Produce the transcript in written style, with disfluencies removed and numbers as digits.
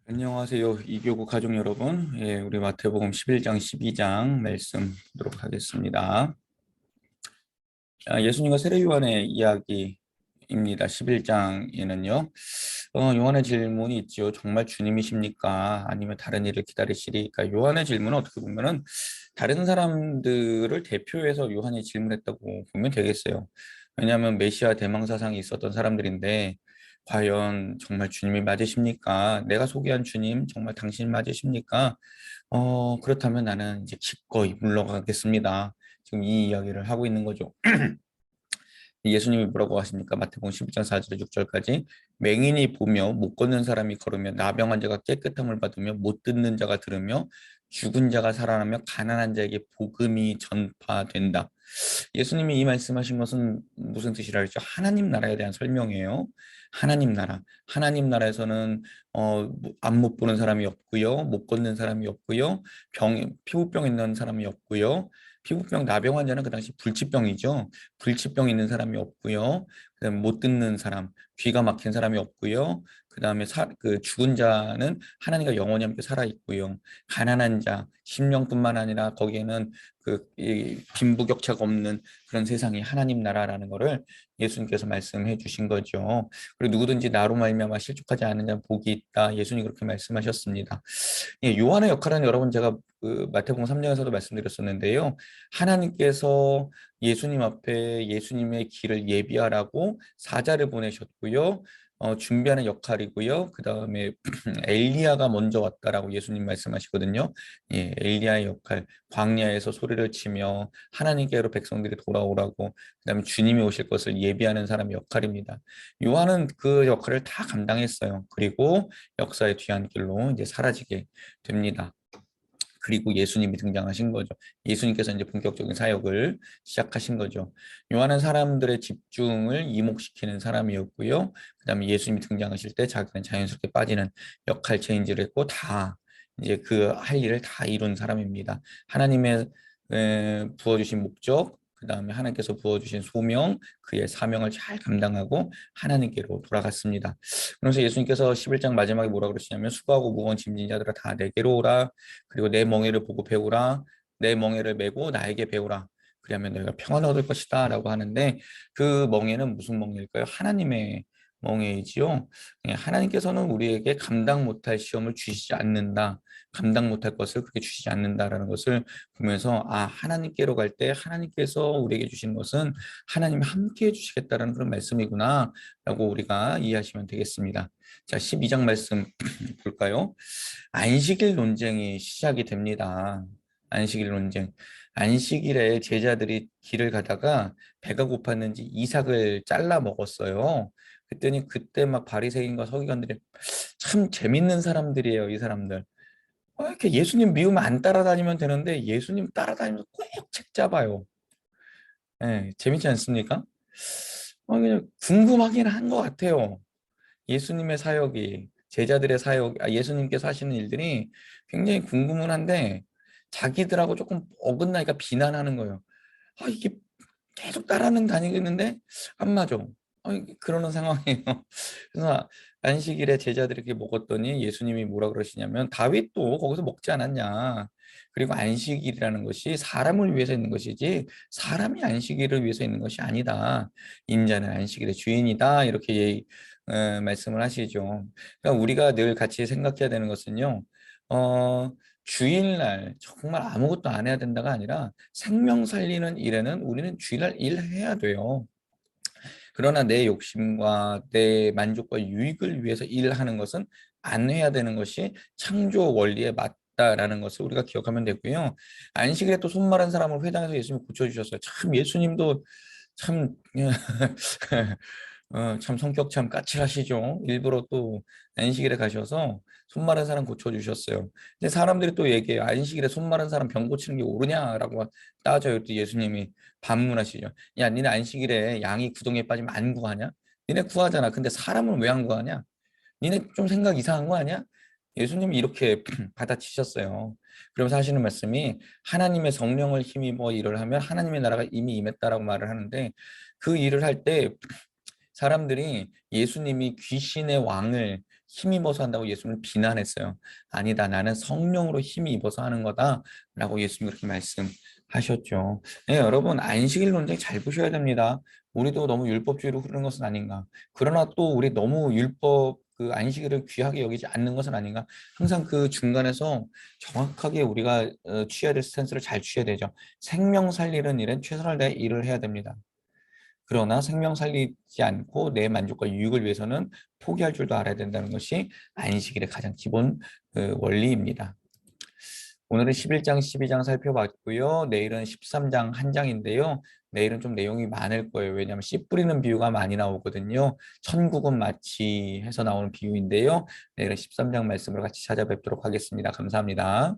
안녕하세요. 이교구 가족 여러분. 예, 우리 마태복음 11장, 12장 말씀 보도록 하겠습니다. 예수님과 세례 요한의 이야기입니다. 11장에는요. 요한의 질문이 있죠. 정말 주님이십니까? 아니면 다른 일을 기다리시리까? 요한의 질문은 어떻게 보면은 다른 사람들을 대표해서 요한이 질문했다고 보면 되겠어요. 왜냐하면 메시아 대망사상이 있었던 사람들인데 과연 정말 주님이 맞으십니까? 내가 소개한 주님 정말 당신 맞으십니까? 그렇다면 나는 이제 기꺼이 물러가겠습니다. 지금 이 이야기를 하고 있는 거죠. 예수님이 뭐라고 하십니까? 마태복음 11장 4절 6절까지 맹인이 보며 못 걷는 사람이 걸으며 나병한 자가 깨끗함을 받으며 못 듣는 자가 들으며 죽은 자가 살아나며 가난한 자에게 복음이 전파된다. 예수님이 이 말씀하신 것은 무슨 뜻이라 그랬죠? 하나님 나라에 대한 설명이에요. 하나님 나라. 하나님 나라에서는 안 못 보는 사람이 없고요. 못 걷는 사람이 없고요. 피부병 있는 사람이 없고요. 피부병 나병 환자는 그 당시 불치병이죠. 불치병 있는 사람이 없고요. 그다음에 못 듣는 사람, 귀가 막힌 사람이 없고요. 그다음에 그 죽은 자는 하나님과 영원히 함께 살아 있고요. 가난한 자, 심령뿐만 아니라 거기에는 이 빈부격차가 없는 그런 세상이 하나님 나라라는 거를 예수님께서 말씀해 주신 거죠. 그리고 누구든지 나로 말미암아 실족하지 않는 자는 복이 있다. 예수님이 그렇게 말씀하셨습니다. 예, 요한의 역할은 여러분 제가 그 마태복음 3장에서도 말씀드렸었는데요. 하나님께서 예수님 앞에 예수님의 길을 예비하라고 사자를 보내셨고요. 준비하는 역할이고요. 그 다음에 엘리야가 먼저 왔다라고 예수님 말씀하시거든요. 예, 엘리야의 역할, 광야에서 소리를 치며 하나님께로 백성들이 돌아오라고, 그 다음에 주님이 오실 것을 예비하는 사람의 역할입니다. 요한은 그 역할을 다 감당했어요. 그리고 역사의 뒤안길로 이제 사라지게 됩니다. 그리고 예수님이 등장하신 거죠. 예수님께서 이제 본격적인 사역을 시작하신 거죠. 요한은 사람들의 집중을 이목시키는 사람이었고요. 그다음에 예수님이 등장하실 때 자기는 자연스럽게 빠지는 역할 체인지를 했고 다 이제 그 할 일을 다 이룬 사람입니다. 하나님의 부어주신 목적, 그다음에 하나님께서 부어주신 소명, 그의 사명을 잘 감당하고 하나님께로 돌아갔습니다. 그래서 예수님께서 11장 마지막에 뭐라 그러시냐면 수고하고 무거운 짐진 자들아 다 내게로 오라. 그리고 내 멍에를 보고 배우라. 내 멍에를 메고 나에게 배우라. 그러면 너희가 평안을 얻을 것이다 라고 하는데 그 멍에는 무슨 멍에일까요? 하나님의 멍에이지요. 하나님께서는 우리에게 감당 못할 시험을 주시지 않는다. 감당 못할 것을 그렇게 주시지 않는다라는 것을 보면서 하나님께로 갈 때 하나님께서 우리에게 주시는 것은 하나님이 함께 해주시겠다라는 그런 말씀이구나 라고 우리가 이해하시면 되겠습니다. 자, 12장 말씀 볼까요? 안식일 논쟁이 시작이 됩니다. 안식일 논쟁. 안식일에 제자들이 길을 가다가 배가 고팠는지 이삭을 잘라 먹었어요. 그랬더니 그때 막 바리새인과 서기관들이 참 재밌는 사람들이에요, 이 사람들. 이렇게 예수님 미우면 안 따라다니면 되는데 예수님 따라다니면서 꼭 책 잡아요. 예, 재밌지 않습니까? 그냥 궁금하긴 한 것 같아요. 예수님의 사역이 제자들의 사역, 예수님께서 하시는 일들이 굉장히 궁금은 한데 자기들하고 조금 어긋나니까 비난하는 거예요. 이게 계속 따라는 다니겠는데 안 맞아. 그러는 상황이에요. 그래서 안식일에 제자들이 이렇게 먹었더니 예수님이 뭐라 그러시냐면 다윗도 거기서 먹지 않았냐. 그리고 안식일이라는 것이 사람을 위해서 있는 것이지 사람이 안식일을 위해서 있는 것이 아니다. 인자는 안식일의 주인이다. 이렇게 말씀을 하시죠. 그러니까 우리가 늘 같이 생각해야 되는 것은요. 어, 주일날 정말 아무것도 안 해야 된다가 아니라 생명 살리는 일에는 우리는 주일날 일해야 돼요. 그러나 내 욕심과 내 만족과 유익을 위해서 일하는 것은 안 해야 되는 것이 창조 원리에 맞다라는 것을 우리가 기억하면 되고요. 안식일에 또 손마른 사람을 회당에서 예수님이 고쳐주셨어요. 참 예수님도 참 참 성격 참 까칠하시죠. 일부러 또 안식일에 가셔서 손 마른 사람 고쳐주셨어요. 근데 사람들이 또 얘기해요. 안식일에 손 마른 사람 병 고치는 게 옳으냐라고 따져요. 또 예수님이 반문하시죠. 야, 니네 안식일에 양이 구덩이에 빠지면 안 구하냐? 니네 구하잖아. 근데 사람은 왜 안 구하냐? 니네 좀 생각 이상한 거 아니야? 예수님이 이렇게 받아치셨어요. 그러면서 하시는 말씀이 하나님의 성령을 힘입어 일을 하면 하나님의 나라가 이미 임했다라고 말을 하는데 그 일을 할때 사람들이 예수님이 귀신의 왕을 힘입어서 한다고 예수님을 비난했어요. 아니다, 나는 성령으로 힘입어서 하는 거다라고 예수님 그렇게 말씀하셨죠. 네, 여러분 안식일 논쟁 잘 보셔야 됩니다. 우리도 너무 율법주의로 흐르는 것은 아닌가. 그러나 또 우리 너무 율법 그 안식일을 귀하게 여기지 않는 것은 아닌가. 항상 그 중간에서 정확하게 우리가 취해야 될 스탠스를 잘 취해야 되죠. 생명 살리는 일은 최선을 다해 일을 해야 됩니다. 그러나 생명 살리지 않고 내 만족과 유익을 위해서는 포기할 줄도 알아야 된다는 것이 안식일의 가장 기본 원리입니다. 오늘은 11장, 12장 살펴봤고요. 내일은 13장 한 장인데요. 내일은 좀 내용이 많을 거예요. 왜냐하면 씨 뿌리는 비유가 많이 나오거든요. 천국은 마치 해서 나오는 비유인데요. 내일은 13장 말씀을 같이 찾아뵙도록 하겠습니다. 감사합니다.